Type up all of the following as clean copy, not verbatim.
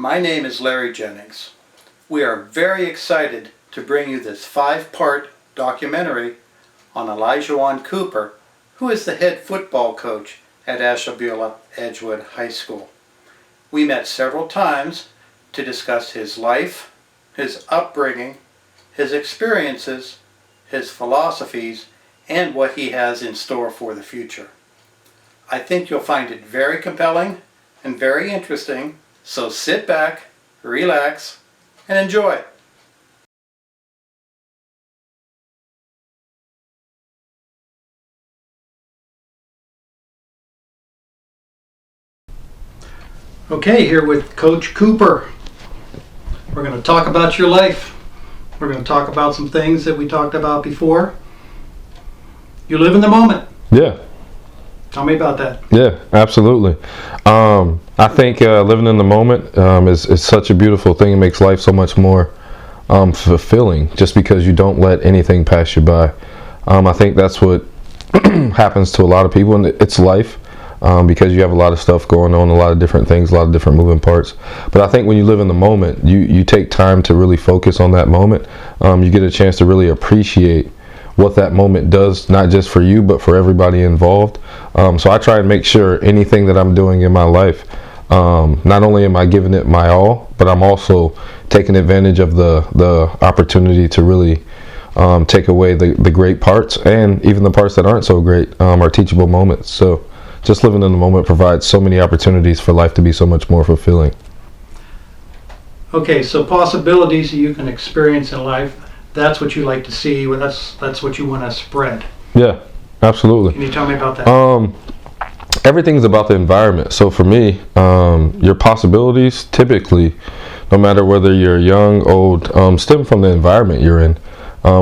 My name is Larry Jennings. We are very excited to bring you this 5-part documentary on Olajuwon Cooper, who is the head football coach at Ashtabula Edgewood High School. We met several times to discuss his life, his upbringing, his experiences, his philosophies, and what he has in store for the future. I think you'll find it very compelling and very interesting, so sit back, relax, and enjoy. Okay, here with Coach Cooper. We're going to talk about your life. We're going to talk about some things that we talked about before. You live in the moment. Yeah. Tell me about that. Yeah, absolutely. I think living in the moment is such a beautiful thing. It makes life so much more fulfilling just because you don't let anything pass you by. I think that's what happens to a lot of people, and it's life because you have a lot of stuff going on, a lot of different things, a lot of different moving parts. But I think when you live in the moment, you take time to really focus on that moment. You get a chance to really appreciate what that moment does, not just for you, but for everybody involved. So I try and make sure anything that I'm doing in my life, not only am I giving it my all, but I'm also taking advantage of the opportunity to really take away the great parts, and even the parts that aren't so great are teachable moments. So just living in the moment provides so many opportunities for life to be so much more fulfilling. Okay, so possibilities that you can experience in life, that's what you like to see. That's what you want to spread. Yeah, absolutely. Can you tell me about that? Everything's about the environment. So for me, your possibilities typically, no matter whether you're young, old, stem from the environment you're in.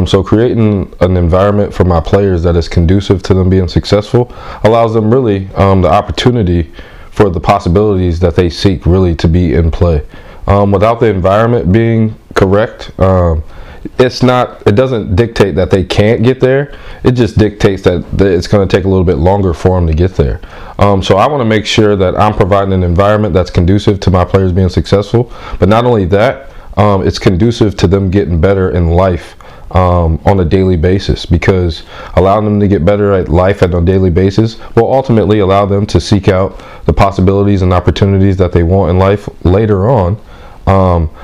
So creating an environment for my players that is conducive to them being successful allows them really the opportunity for the possibilities that they seek really to be in play. Without the environment being correct, it doesn't dictate that they can't get there. It just dictates that it's going to take a little bit longer for them to get there. So I want to make sure that I'm providing an environment that's conducive to my players being successful. But not only that, it's conducive to them getting better in life on a daily basis, because allowing them to get better at life on a daily basis will ultimately allow them to seek out the possibilities and opportunities that they want in life later on.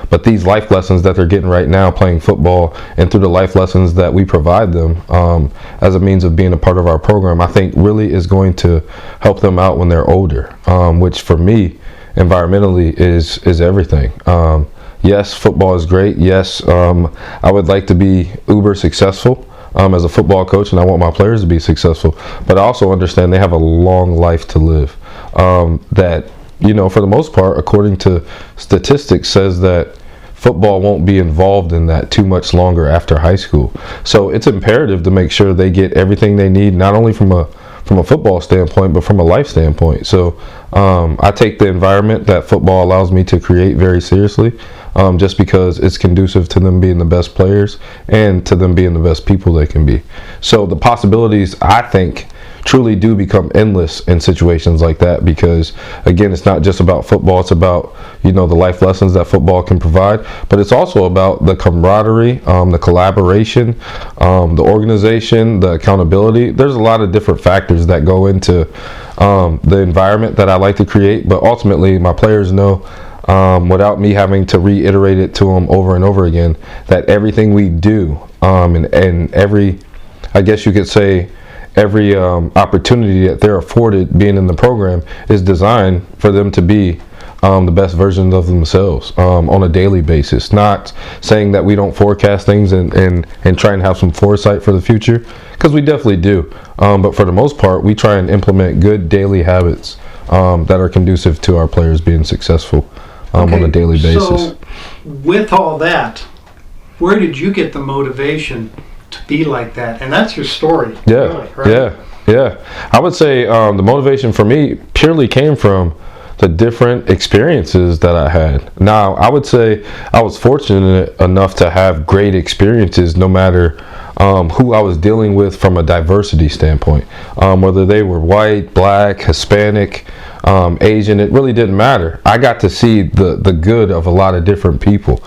But these life lessons that they're getting right now playing football, and through the life lessons that we provide them as a means of being a part of our program, I think really is going to help them out when they're older, which for me environmentally is everything. Yes, football is great. Yes, I would like to be uber successful as a football coach, and I want my players to be successful, but I also understand they have a long life to live that, for the most part, according to statistics, says that football won't be involved in that too much longer after high school. So it's imperative to make sure they get everything they need, not only from a football standpoint, but from a life standpoint. So I take the environment that football allows me to create very seriously, just because it's conducive to them being the best players and to them being the best people they can be. So the possibilities, I think, truly do become endless in situations like that, because again, it's not just about football. It's about the life lessons that football can provide, but it's also about the camaraderie, the collaboration, the organization, the accountability. There's a lot of different factors that go into the environment that I like to create, but ultimately my players know, without me having to reiterate it to them over and over again, that everything we do and every, I guess you could say, every opportunity that they're afforded being in the program is designed for them to be the best versions of themselves on a daily basis. Not saying that we don't forecast things and try and have some foresight for the future, because we definitely do. But for the most part, we try and implement good daily habits that are conducive to our players being successful on a daily basis. So with all that, where did you get the motivation to be like that? And that's your story. Yeah, really, right? yeah. I would say the motivation for me purely came from the different experiences that I had. Now, I would say I was fortunate enough to have great experiences, no matter who I was dealing with from a diversity standpoint, whether they were white, black, Hispanic, Asian, it really didn't matter. I got to see the good of a lot of different people.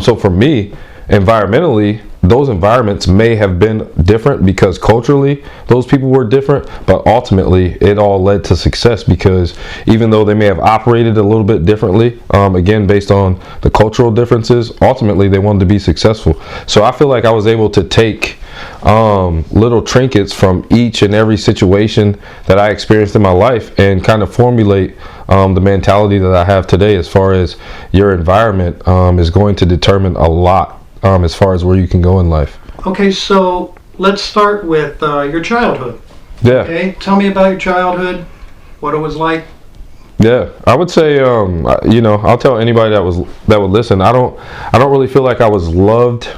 So for me, environmentally, those environments may have been different because culturally those people were different, but ultimately it all led to success because even though they may have operated a little bit differently, again based on the cultural differences, ultimately they wanted to be successful. So I feel like I was able to take little trinkets from each and every situation that I experienced in my life and kind of formulate the mentality that I have today as far as your environment is going to determine a lot as far as where you can go in life. Okay, so let's start with your childhood. Yeah. Okay, tell me about your childhood, what it was like. Yeah, I would say, I'll tell anybody that would listen. I don't really feel like I was loved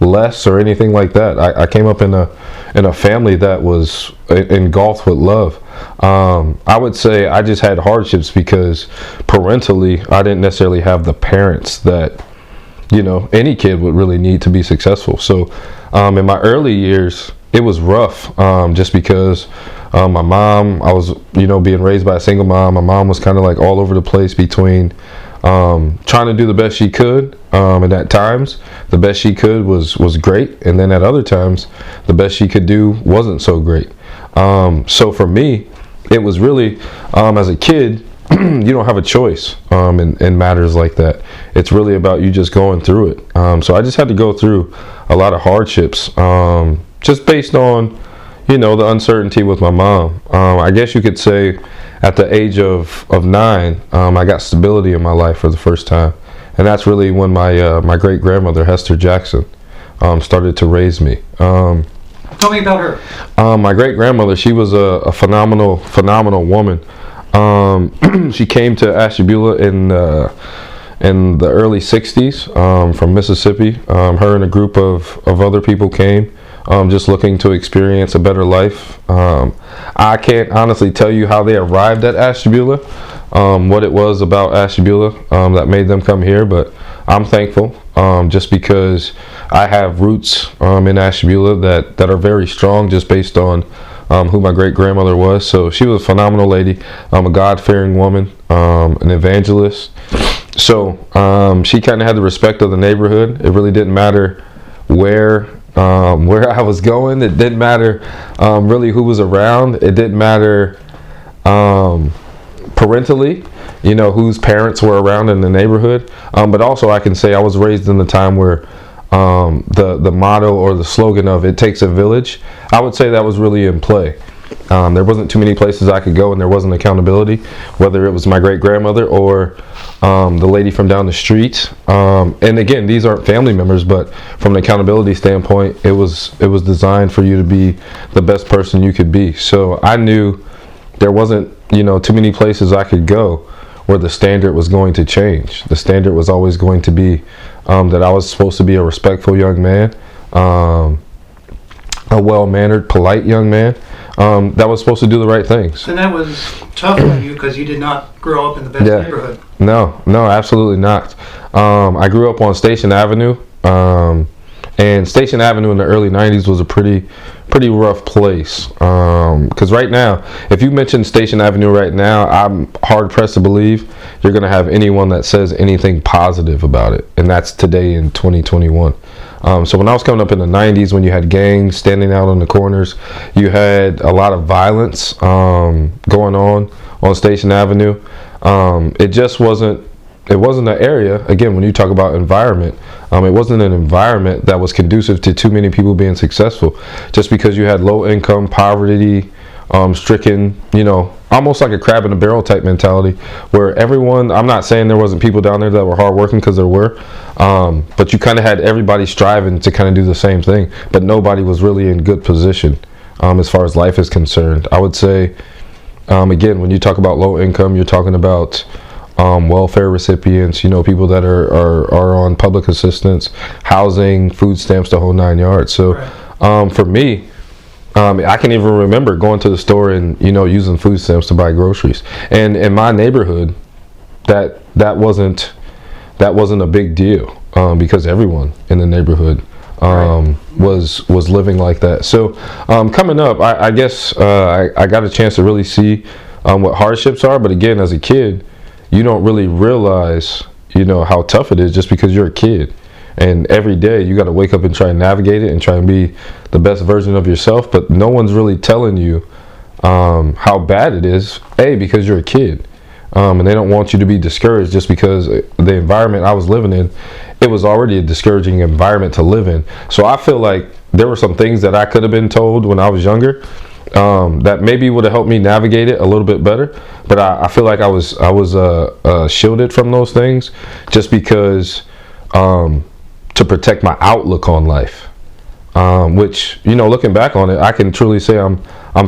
less or anything like that. I came up in a family that was engulfed with love. I would say I just had hardships because parentally I didn't necessarily have the parents that any kid would really need to be successful. So in my early years it was rough, just because my mom, I was being raised by a single mom. My mom was kind of like all over the place between trying to do the best she could, and at times the best she could was great, and then at other times the best she could do wasn't so great. So for me it was really, as a kid, you don't have a choice in matters like that. It's really about you just going through it. So I just had to go through a lot of hardships, just based on the uncertainty with my mom. I guess you could say at the age of 9, I got stability in my life for the first time, and that's really when my great grandmother Hester Jackson started to raise me. Tell me about her. My great grandmother, she was a phenomenal woman. She came to Ashtabula in the early 60s from Mississippi. Her and a group of other people came just looking to experience a better life. I can't honestly tell you how they arrived at Ashtabula, what it was about Ashtabula that made them come here, but I'm thankful just because I have roots in Ashtabula that are very strong just based on who my great grandmother was. So she was a phenomenal lady, a God-fearing woman, an evangelist. So she kind of had the respect of the neighborhood. It really didn't matter where I was going. It didn't matter really who was around. It didn't matter parentally, whose parents were around in the neighborhood. But also I can say I was raised in the time where the motto or the slogan of "it takes a village," I would say that was really in play. There wasn't too many places I could go and there wasn't accountability, whether it was my great grandmother or the lady from down the street. And again, these aren't family members, but from an accountability standpoint, it was designed for you to be the best person you could be. So I knew there wasn't too many places I could go where the standard was going to change. The standard was always going to be that I was supposed to be a respectful young man, a well-mannered, polite young man that was supposed to do the right things. And that was tough on you because you did not grow up in the best neighborhood. No, absolutely not. I grew up on Station Avenue, and Station Avenue in the early 90s was a pretty rough place. Because right now, if you mention Station Avenue right now, I'm hard pressed to believe you're going to have anyone that says anything positive about it. And that's today in 2021. So when I was coming up in the 90s, when you had gangs standing out on the corners, you had a lot of violence going on Station Avenue. It just wasn't an area, again, when you talk about environment, it wasn't an environment that was conducive to too many people being successful, just because you had low income, poverty stricken, almost like a crab in a barrel type mentality, where everyone, I'm not saying there wasn't people down there that were hardworking, because there were, but you kind of had everybody striving to kind of do the same thing, but nobody was really in good position as far as life is concerned. I would say, again, when you talk about low income, you're talking about welfare recipients, people that are on public assistance, housing, food stamps, the whole 9 yards. So for me, I can even remember going to the store and using food stamps to buy groceries. And in my neighborhood, that wasn't a big deal, because everyone in the neighborhood was living like that. So coming up, I guess I got a chance to really see what hardships are. But again, as a kid, you don't really realize, how tough it is just because you're a kid. And every day you got to wake up and try and navigate it and try and be the best version of yourself. But no one's really telling you how bad it is, because you're a kid. And they don't want you to be discouraged just because the environment I was living in, it was already a discouraging environment to live in. So I feel like there were some things that I could have been told when I was younger that maybe would have helped me navigate it a little bit better. But I feel like I was shielded from those things just because to protect my outlook on life. Which, looking back on it, I can truly say I'm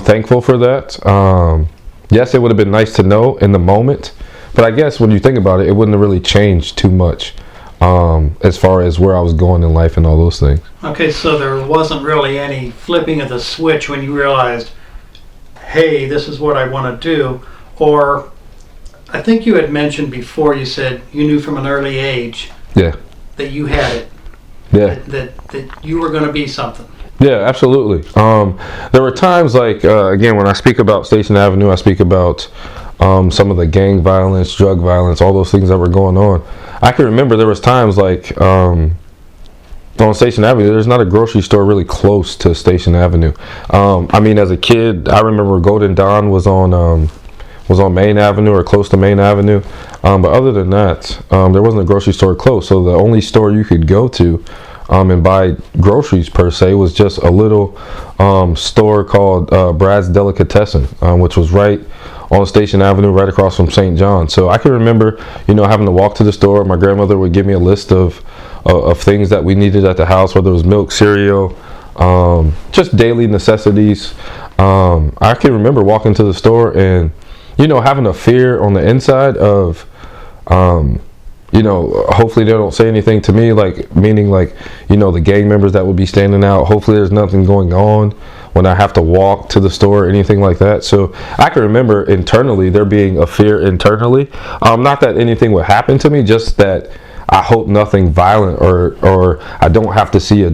thankful for that. Yes, it would have been nice to know in the moment, but I guess when you think about it, it wouldn't have really changed too much as far as where I was going in life and all those things. Okay, so there wasn't really any flipping of the switch when you realized, hey, this is what I want to do. Or I think you had mentioned before, you said you knew from an early age that you had it. That you were going to be something. Yeah, absolutely. There were times like, again, when I speak about Station Avenue, I speak about some of the gang violence, drug violence, all those things that were going on. I can remember there was times like on Station Avenue, there's not a grocery store really close to Station Avenue. As a kid, I remember Golden Dawn was on Main Avenue or close to Main Avenue. But other than that, there wasn't a grocery store close. So the only store you could go to and buy groceries per se was just a little store called Brad's Delicatessen, which was right on Station Avenue, right across from St. John. So I can remember, having to walk to the store. My grandmother would give me a list of things that we needed at the house, whether it was milk, cereal, just daily necessities. I can remember walking to the store and, having a fear on the inside of, hopefully they don't say anything to me, meaning the gang members that would be standing out. Hopefully there's nothing going on when I have to walk to the store or anything like that. So I can remember internally there being a fear internally. Not that anything would happen to me, just that I hope nothing violent or I don't have to see a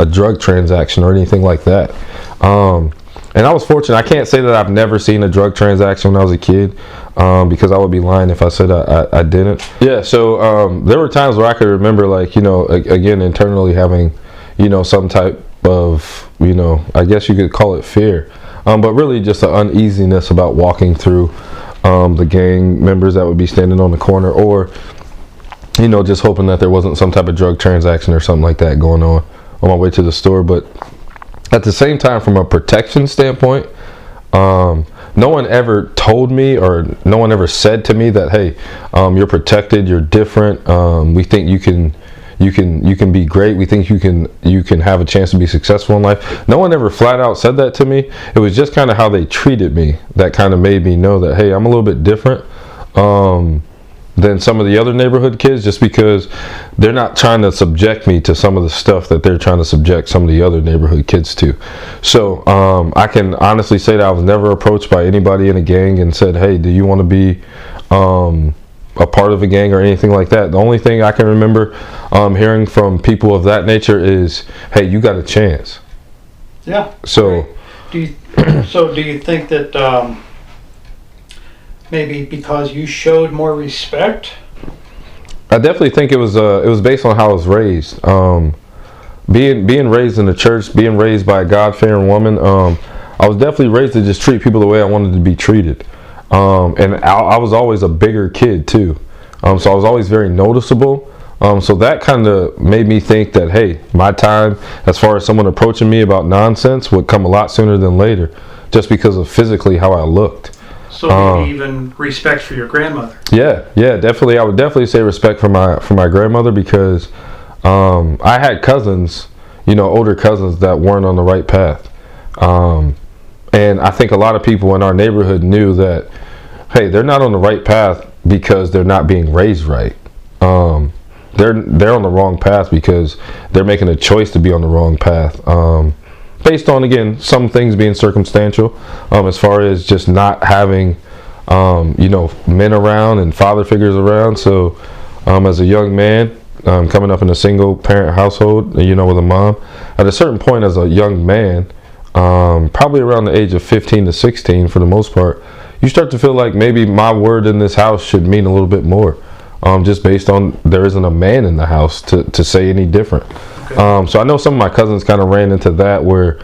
drug transaction or anything like that. And I was fortunate. I can't say that I've never seen a drug transaction when I was a kid, because I would be lying if I said I didn't. Yeah, so there were times where I could remember, again, internally having, some type of, I guess you could call it fear. But really just an uneasiness about walking through the gang members that would be standing on the corner, or, just hoping that there wasn't some type of drug transaction or something like that going on my way to the store. But at the same time, from a protection standpoint, no one ever told me, or no one ever said to me that, hey, you're protected, you're different. We think you can be great. We think you can have a chance to be successful in life. No one ever flat out said that to me. It was just kind of how they treated me that kind of made me know that, hey, I'm a little bit different than some of the other neighborhood kids, just because they're not trying to subject me to some of the stuff that they're trying to subject some of the other neighborhood kids to. So I can honestly say that I was never approached by anybody in a gang and said, hey, do you want to be a part of a gang or anything like that. The only thing I can remember hearing from people of that nature is, hey, you got a chance. Yeah. So do you think that maybe because you showed more respect? I definitely think it was based on how I was raised. Being raised in the church, being raised by a God-fearing woman, I was definitely raised to just treat people the way I wanted to be treated. And I was always a bigger kid too, so I was always very noticeable. So that kind of made me think that, hey, my time as far as someone approaching me about nonsense would come a lot sooner than later, just because of physically how I looked. So even respect for your grandmother. Yeah, definitely. I would definitely say respect for my grandmother, because I had cousins, older cousins that weren't on the right path. And I think a lot of people in our neighborhood knew that, hey, they're not on the right path because they're not being raised right. They're on the wrong path because they're making a choice to be on the wrong path. Based on, again, some things being circumstantial, as far as just not having, men around and father figures around. So as a young man, coming up in a single parent household, with a mom, at a certain point as a young man, probably around the age of 15 to 16 for the most part, you start to feel like maybe my word in this house should mean a little bit more, just based on there isn't a man in the house to say any different. Okay. So I know some of my cousins kind of ran into that where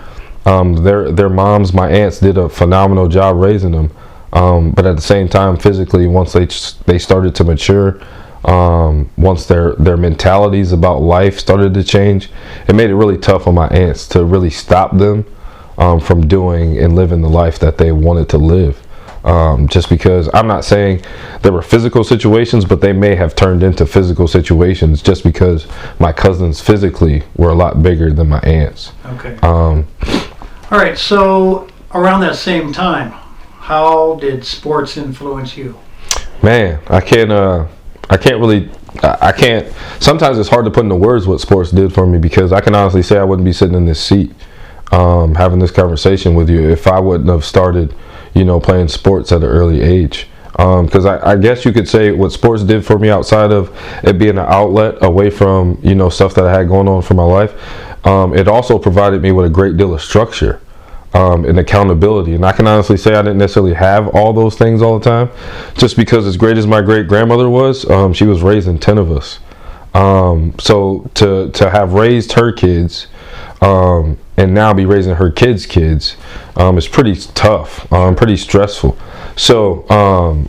their moms, my aunts, did a phenomenal job raising them, but at the same time, physically, once they started to mature, once their mentalities about life started to change, it made it really tough on my aunts to really stop them from doing and living the life that they wanted to live. Just because I'm not saying there were physical situations, but they may have turned into physical situations just because my cousins physically were a lot bigger than my aunts. Okay. All right. So around that same time, how did sports influence you? Man, I can't. Sometimes it's hard to put into words what sports did for me, because I can honestly say I wouldn't be sitting in this seat having this conversation with you if I wouldn't have started, playing sports at an early age. Because I guess you could say what sports did for me, outside of it being an outlet away from, stuff that I had going on for my life, it also provided me with a great deal of structure and accountability. And I can honestly say I didn't necessarily have all those things all the time, just because as great as my great grandmother was, she was raising 10 of us. So to have raised her kids, and now be raising her kids' kids, is pretty tough, pretty stressful. So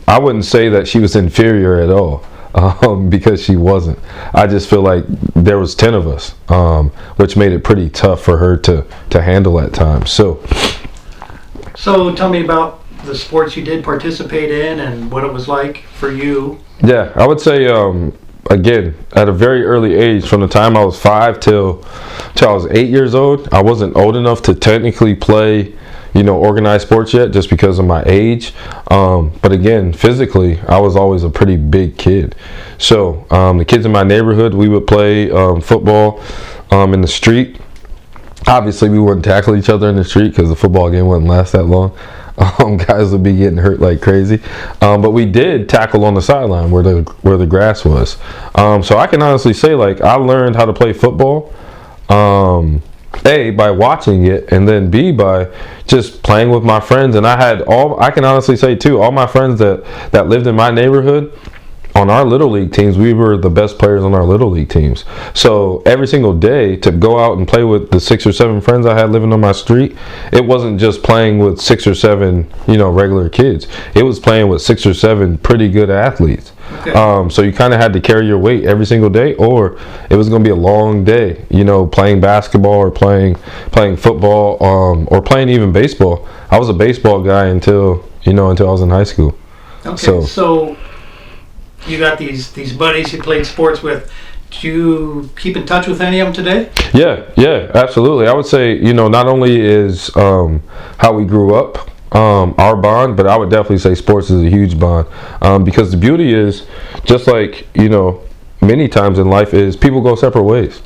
I wouldn't say that she was inferior at all, because she wasn't. I just feel like there was 10 of us, which made it pretty tough for her to handle at times. So tell me about the sports you did participate in and what it was like for you. Yeah, I would say, again, at a very early age, from the time I was 5 till I was 8 years old, I wasn't old enough to technically play, organized sports yet, just because of my age. But again, physically, I was always a pretty big kid. So the kids in my neighborhood, we would play football in the street. Obviously, we wouldn't tackle each other in the street because the football game wouldn't last that long. Guys would be getting hurt like crazy, but we did tackle on the sideline where the grass was. So I can honestly say, like, I learned how to play football, A, by watching it, and then B, by just playing with my friends. And I can honestly say too, all my friends that lived in my neighborhood, on our Little League teams, we were the best players on our Little League teams. So every single day to go out and play with the 6 or 7 friends I had living on my street, it wasn't just playing with 6 or 7, regular kids. It was playing with 6 or 7 pretty good athletes. Okay. So you kind of had to carry your weight every single day, or it was going to be a long day, playing basketball or playing football, or playing even baseball. I was a baseball guy until I was in high school. Okay, so you got these buddies you played sports with. Do you keep in touch with any of them today? Yeah, absolutely. I would say, not only is how we grew up our bond, but I would definitely say sports is a huge bond, because the beauty is, just like, many times in life, is people go separate ways.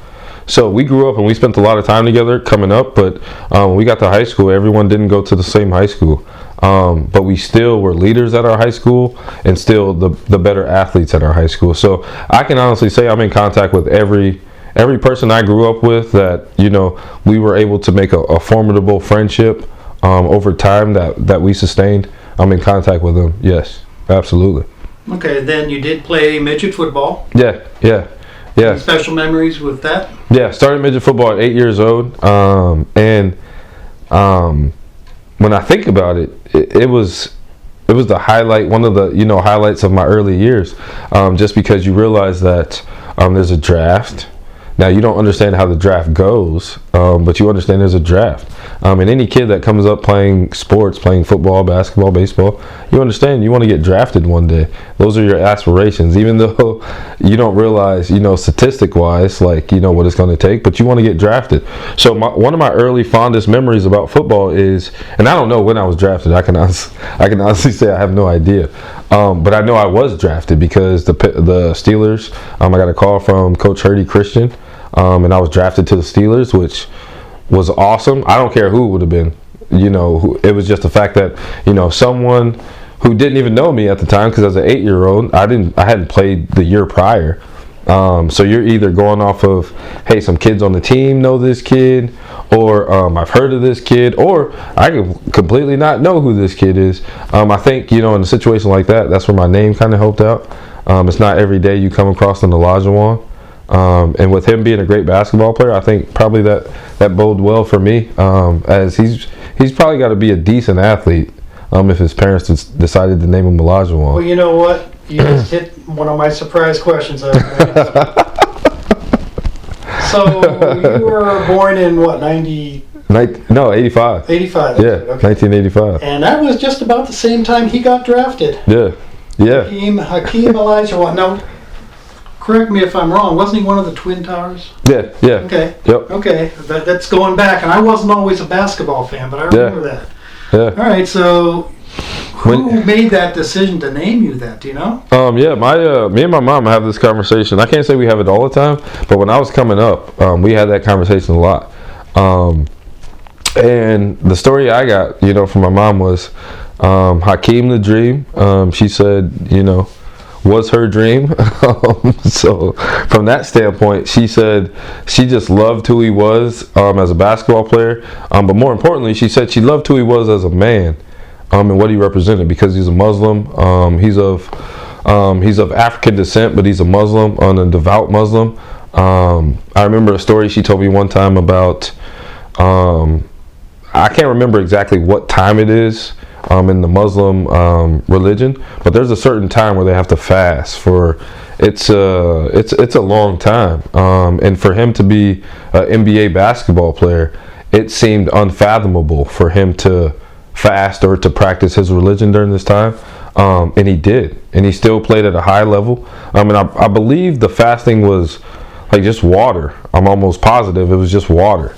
So we grew up and we spent a lot of time together coming up, but when we got to high school, everyone didn't go to the same high school. But we still were leaders at our high school, and still the better athletes at our high school. So I can honestly say I'm in contact with every person I grew up with, that we were able to make a formidable friendship over time that we sustained. I'm in contact with them. Yes, absolutely. Okay, then you did play midget football. Yeah. Any special memories with that? Yeah, started midget football at 8 years old, and when I think about it, it was the highlight, one of the highlights of my early years, just because you realize that there's a draft. Now, you don't understand how the draft goes, but you understand there's a draft. And any kid that comes up playing sports, playing football, basketball, baseball, you understand you want to get drafted one day. Those are your aspirations, even though you don't realize, statistic-wise, like, what it's going to take, but you want to get drafted. So one of my early fondest memories about football is, and I don't know when I was drafted. I can honestly say I have no idea. But I know I was drafted because the Steelers, I got a call from Coach Hurdy Christian, and I was drafted to the Steelers, which was awesome. I don't care who it would have been. It was just the fact that, someone who didn't even know me at the time, because as an 8-year-old, I hadn't played the year prior. So you're either going off of, hey, some kids on the team know this kid, or I've heard of this kid, or I can completely not know who this kid is. I think, in a situation like that, that's where my name kind of helped out. It's not every day you come across an Olajuwon. And with him being a great basketball player, I think probably that bode well for me, as he's probably got to be a decent athlete if his parents decided to name him Olajuwon. Well, you know what? You just hit one of my surprise questions. So you were born in what, 90? No, 85. 85. Yeah, okay. 1985. And that was just about the same time he got drafted. Yeah. Hakeem Olajuwon. Now, correct me if I'm wrong. Wasn't he one of the Twin Towers? Yeah. Okay. Yep. Okay. That's going back, and I wasn't always a basketball fan, but I remember that. Yeah. All right. So, who made that decision to name you that? Do you know? Yeah. Me and my mom have this conversation. I can't say we have it all the time, but when I was coming up, we had that conversation a lot. And the story I got, from my mom was Hakeem the Dream. She said, was her dream. So from that standpoint, she said she just loved who he was as a basketball player. But more importantly, she said she loved who he was as a man, and what he represented, because he's a Muslim. He's of African descent, but he's a Muslim, a devout Muslim. I remember a story she told me one time about, I can't remember exactly what time it is in the Muslim religion, but there's a certain time where they have to fast for. It's a long time, and for him to be an NBA basketball player, it seemed unfathomable for him to fast or to practice his religion during this time, and he did, and he still played at a high level. And I believe the fasting was like just water. I'm almost positive it was just water.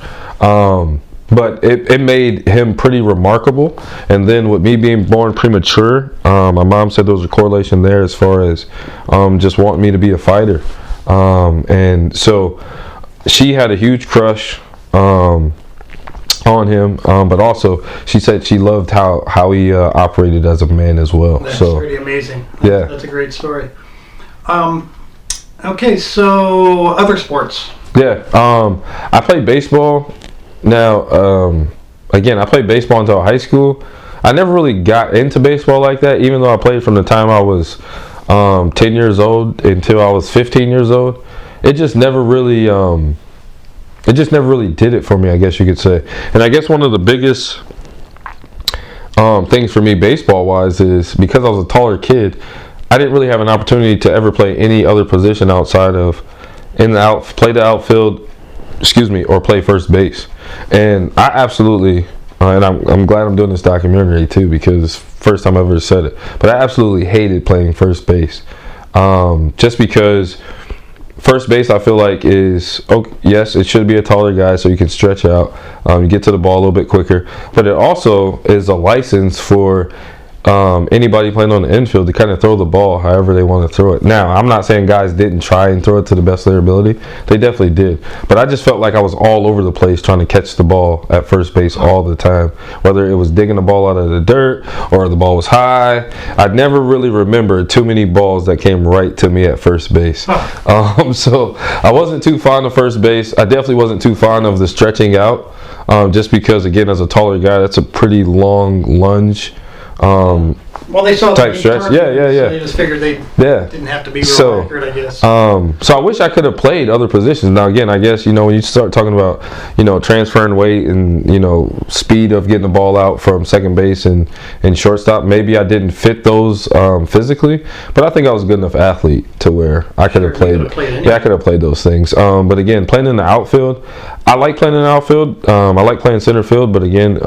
But it made him pretty remarkable. And then with me being born premature, my mom said there was a correlation there as far as just wanting me to be a fighter. And so she had a huge crush on him, but also she said she loved how he operated as a man as well. That's so pretty amazing. Yeah. That's a great story. Okay, so other sports. Yeah, I played baseball. Now, again, I played baseball until high school. I never really got into baseball like that, even though I played from the time I was 10 years old until I was 15 years old. It just never really did it for me, I guess you could say. And I guess one of the biggest things for me baseball-wise is because I was a taller kid, I didn't really have an opportunity to ever play any other position outside of play the outfield, or play first base. And I absolutely, and I'm glad I'm doing this documentary too, because first time I ever said it, but I absolutely hated playing first base, just because first base I feel like is, yes, it should be a taller guy so you can stretch out, you get to the ball a little bit quicker, but it also is a license for anybody playing on the infield to kind of throw the ball however they want to throw it. Now, I'm not saying guys didn't try and throw it to the best of their ability. They definitely did. But I just felt like I was all over the place trying to catch the ball at first base all the time. Whether it was digging the ball out of the dirt or the ball was high. I never really remember too many balls that came right to me at first base. So I wasn't too fond of first base. I definitely wasn't too fond of the stretching out. Just because, again, as a taller guy, that's a pretty long lunge. Well, they saw type stretch. Yeah. So they just figured they didn't have to be real accurate, I guess. So I wish I could have played other positions. Now, again, I guess, when you start talking about, transferring weight and, speed of getting the ball out from second base and shortstop, maybe I didn't fit those physically, but I think I was a good enough athlete to where I could have played. I could have played those things. But again, playing in the outfield, I like playing in the outfield. I like playing center field, but again,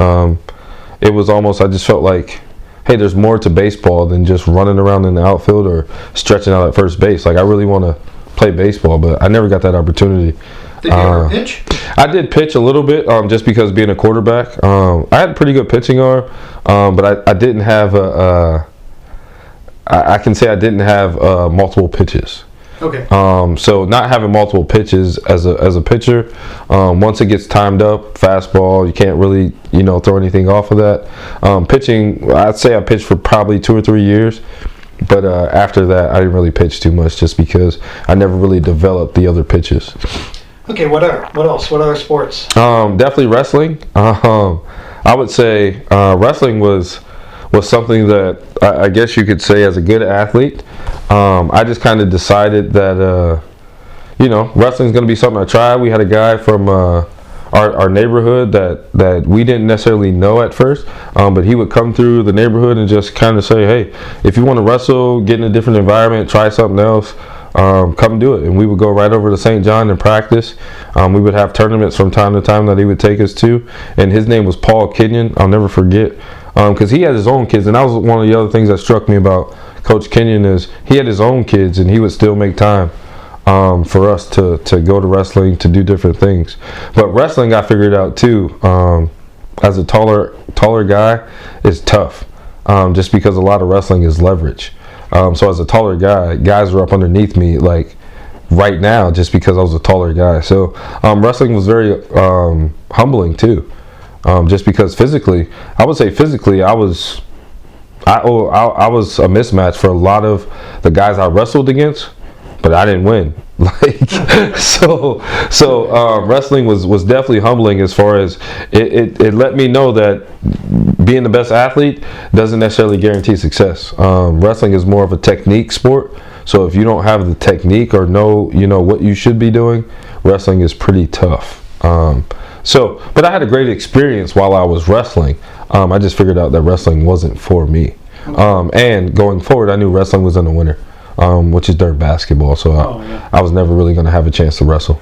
it was almost, I just felt like, hey, there's more to baseball than just running around in the outfield or stretching out at first base. Like, I really want to play baseball, but I never got that opportunity. Did you ever pitch? I did pitch a little bit, just because being a quarterback. I had a pretty good pitching arm, but I didn't have I can say I didn't have multiple pitches. Okay. So not having multiple pitches as a pitcher, once it gets timed up, fastball, you can't really throw anything off of that. Pitching, I'd say I pitched for probably 2 or 3 years, But after that, I didn't really pitch too much just because I never really developed the other pitches. Okay, what else? What other sports? Definitely wrestling. I would say wrestling was something that I guess you could say as a good athlete. I just kind of decided that wrestling's going to be something I try. We had a guy from our neighborhood that we didn't necessarily know at first, but he would come through the neighborhood and just kind of say, hey, if you want to wrestle, get in a different environment, try something else, come do it. And we would go right over to St. John and practice. We would have tournaments from time to time that he would take us to, and his name was Paul Kenyon. I'll never forget, because he had his own kids, and that was one of the other things that struck me about Coach Kenyon is he had his own kids, and he would still make time for us to go to wrestling, to do different things. But wrestling, I figured out too, as a taller guy, is tough, just because a lot of wrestling is leverage. So as a taller guy, guys were up underneath me like right now just because I was a taller guy. So wrestling was very humbling too, just because physically, I would say physically, I was a mismatch for a lot of the guys I wrestled against, but I didn't win. So wrestling was definitely humbling as far as it let me know that being the best athlete doesn't necessarily guarantee success. Wrestling is more of a technique sport. So if you don't have the technique or know what you should be doing, wrestling is pretty tough. But I had a great experience while I was wrestling. I just figured out that wrestling wasn't for me. And going forward, I knew wrestling was in the winter, which is during basketball. So I was never really going to have a chance to wrestle.